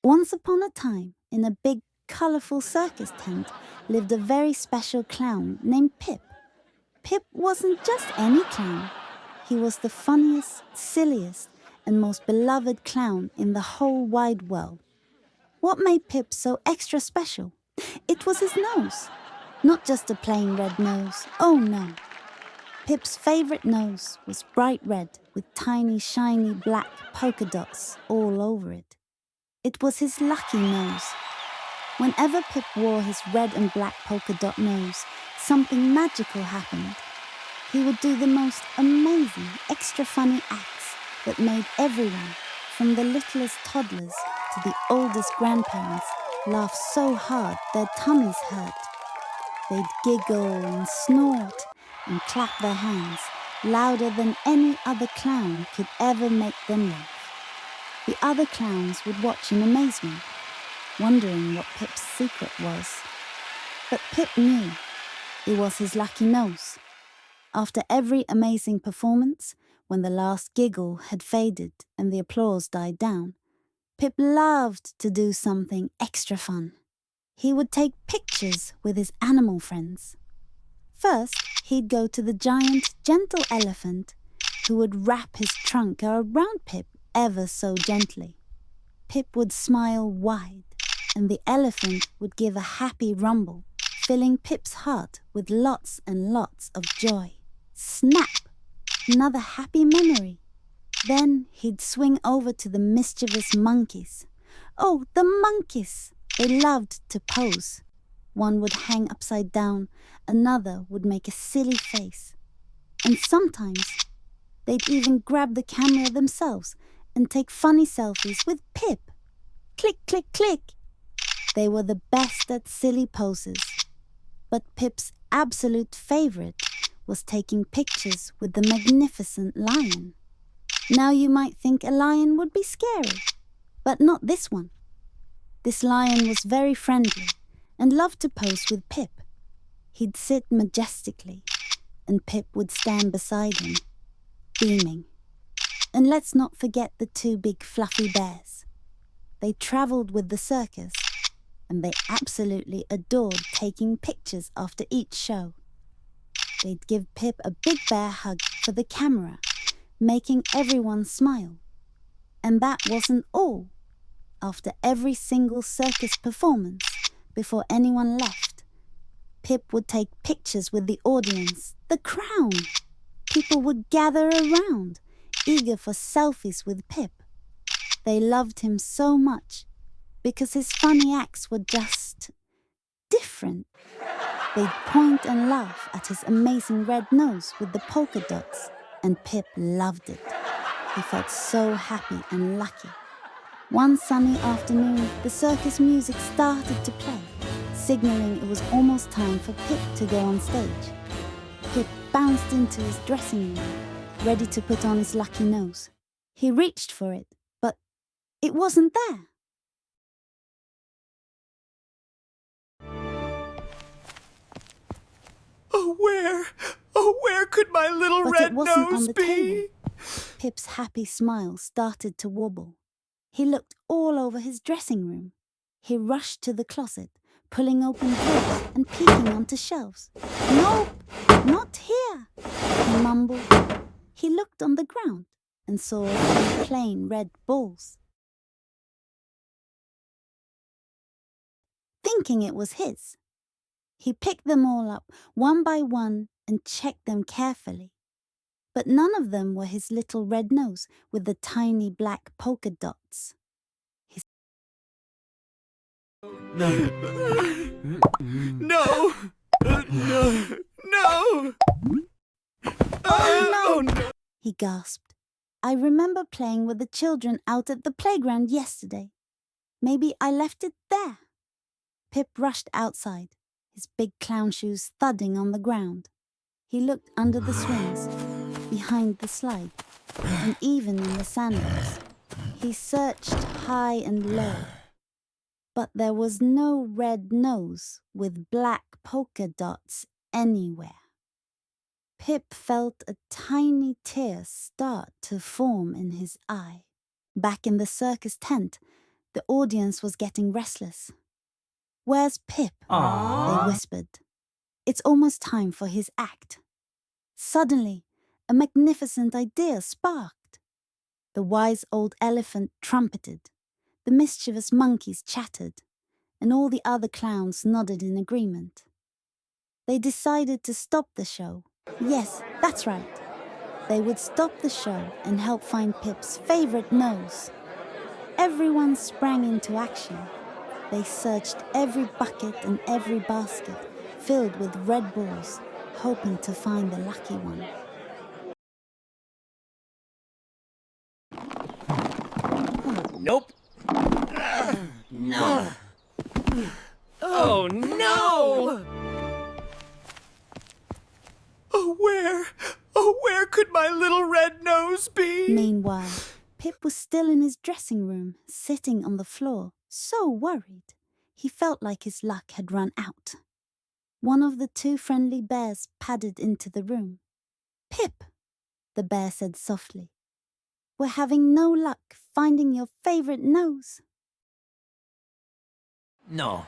Once upon a time, in a big, colourful circus tent, lived a very special clown named Pip. Pip wasn't just any clown. He was the funniest, silliest, and most beloved clown in the whole wide world. What made Pip so extra special? It was his nose. Not just a plain red nose, oh no. Pip's favourite nose was bright red with tiny, shiny black polka dots all over it. It was his lucky nose. Whenever Pip wore his red and black polka dot nose, something magical happened. He would do the most amazing, extra funny acts that made everyone, from the littlest toddlers to the oldest grandparents, laugh so hard their tummies hurt. They'd giggle and snort and clap their hands louder than any other clown could ever make them laugh. The other clowns would watch in amazement, wondering what Pip's secret was. But Pip knew it was his lucky nose. After every amazing performance, when the last giggle had faded and the applause died down, Pip loved to do something extra fun. He would take pictures with his animal friends. First, he'd go to the giant, gentle elephant, who would wrap his trunk around Pip ever so gently. Pip would smile wide, and the elephant would give a happy rumble, filling Pip's heart with lots and lots of joy. Snap! Another happy memory. Then he'd swing over to the mischievous monkeys. Oh, the monkeys! They loved to pose. One would hang upside down, another would make a silly face. And sometimes they'd even grab the camera themselves and take funny selfies with Pip. Click, click, click. They were the best at silly poses. But Pip's absolute favorite was taking pictures with the magnificent lion. Now you might think a lion would be scary, but not this one. This lion was very friendly and loved to pose with Pip. He'd sit majestically, and Pip would stand beside him, beaming. And let's not forget the two big fluffy bears. They travelled with the circus, and they absolutely adored taking pictures after each show. They'd give Pip a big bear hug for the camera, making everyone smile. And that wasn't all. After every single circus performance, before anyone left, Pip would take pictures with the audience, the crowd. People would gather around, eager for selfies with Pip. They loved him so much because his funny acts were just different. They'd point and laugh at his amazing red nose with the polka dots, and Pip loved it. He felt so happy and lucky. One sunny afternoon, the circus music started to play, signaling it was almost time for Pip to go on stage. Pip bounced into his dressing room, ready to put on his lucky nose. He reached for it, but it wasn't there. Oh, where could my little But red it wasn't nose on the be? table. Pip's happy smile started to wobble. He looked all over his dressing room. He rushed to the closet, pulling open drawers and peeking onto shelves. Nope, not here, he mumbled. He looked on the ground and saw a few plain red balls. Thinking it was his, he picked them all up one by one and checked them carefully. But none of them were his little red nose with the tiny black polka dots. No. No. No. Oh no! He gasped. I remember playing with the children out at the playground yesterday. Maybe I left it there. Pip rushed outside, his big clown shoes thudding on the ground. He looked under the swings, behind the slide, and even in the sandals. He searched high and low, but there was no red nose with black polka dots anywhere. Pip felt a tiny tear start to form in his eye. Back in the circus tent, The audience was getting restless. "Where's Pip?" they whispered. "It's almost time for his act." Suddenly, a magnificent idea sparked. The wise old elephant trumpeted, the mischievous monkeys chattered, and all the other clowns nodded in agreement. They decided to stop the show. Yes, that's right. They would stop the show and help find Pip's favorite nose. Everyone sprang into action. They searched every bucket and every basket filled with red balls, hoping to find the lucky one. Nope. No. Oh, no! Oh, where could my little red nose be? Meanwhile, Pip was still in his dressing room, sitting on the floor, so worried. He felt like his luck had run out. One of the two friendly bears padded into the room. "Pip," the bear said softly, "we're having no luck finding your favorite nose." No.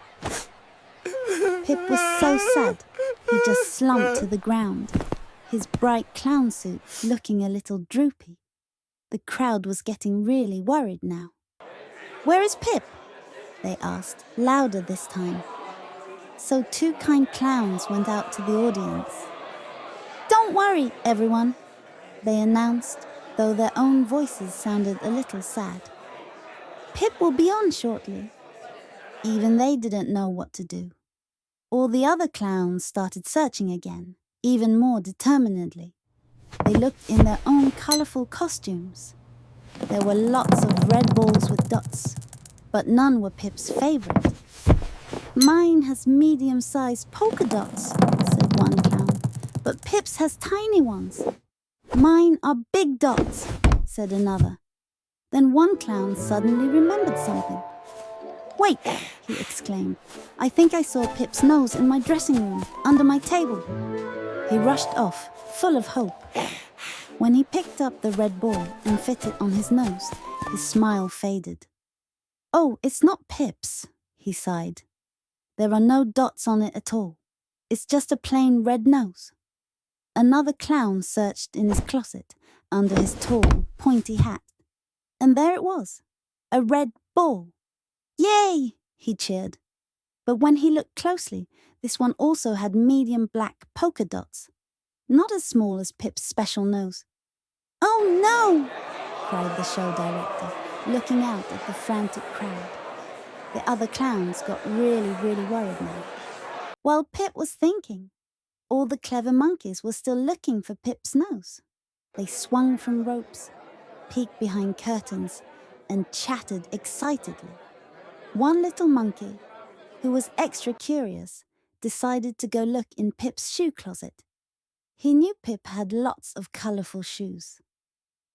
Pip was so sad, he just slumped to the ground, his bright clown suit looking a little droopy. The crowd was getting really worried now. "Where is Pip?" they asked, louder this time. So two kind clowns went out to the audience. "Don't worry, everyone," they announced, though their own voices sounded a little sad. "Pip will be on shortly." Even they didn't know what to do. All the other clowns started searching again, even more determinedly. They looked in their own colorful costumes. There were lots of red balls with dots, but none were Pip's favorite. "Mine has medium-sized polka dots," said one clown, "but Pip's has tiny ones." "Mine are big dots," said another. Then one clown suddenly remembered something. "Wait," he exclaimed. "I think I saw Pip's nose in my dressing room, under my table." He rushed off, full of hope. When he picked up the red ball and fit it on his nose, his smile faded. "Oh, it's not Pip's," he sighed. "There are no dots on it at all. It's just a plain red nose." Another clown searched in his closet, under his tall, pointy hat. And there it was, a red ball. "Yay!" he cheered. But when he looked closely, this one also had medium black polka dots, not as small as Pip's special nose. "Oh no!" cried the show director, looking out at the frantic crowd. The other clowns got really worried now. While Pip was thinking, all the clever monkeys were still looking for Pip's nose. They swung from ropes, peeked behind curtains, and chattered excitedly. One little monkey, who was extra curious, decided to go look in Pip's shoe closet. He knew Pip had lots of colorful shoes.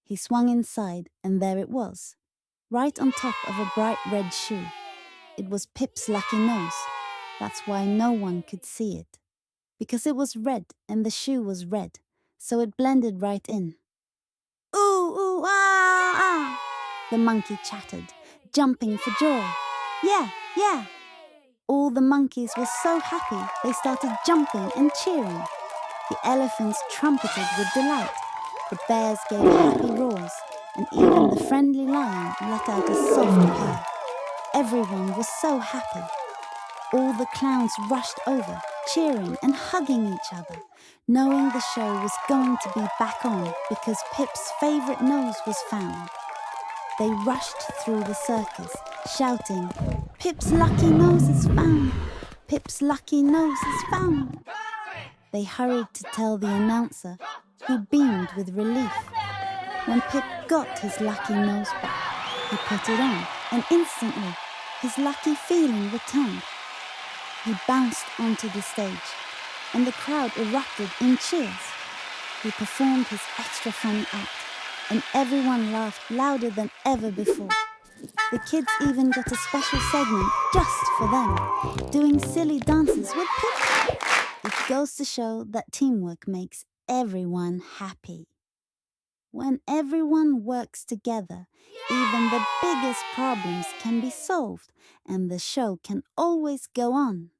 He swung inside, and there it was, right on top of a bright red shoe. It was Pip's lucky nose. That's why no one could see it, because it was red and the shoe was red, so it blended right in. "Ooh, ooh, ah, ah," the monkey chattered, jumping for joy. Yeah. All the monkeys were so happy they started jumping and cheering. The elephants trumpeted with delight. The bears gave happy roars, and even the friendly lion let out a soft purr. Everyone was so happy. All the clowns rushed over, cheering and hugging each other, knowing the show was going to be back on because Pip's favorite nose was found. They rushed through the circus, shouting, "Pip's lucky nose is found! Pip's lucky nose is found!" They hurried to tell the announcer, who beamed with relief. When Pip got his lucky nose back, he put it on, and instantly his lucky feeling returned. He bounced onto the stage, and the crowd erupted in cheers. He performed his extra funny act, and everyone laughed louder than ever before. The kids even got a special segment just for them, doing silly dances with Pip. It goes to show that teamwork makes everyone happy. When everyone works together, even the biggest problems can be solved and the show can always go on.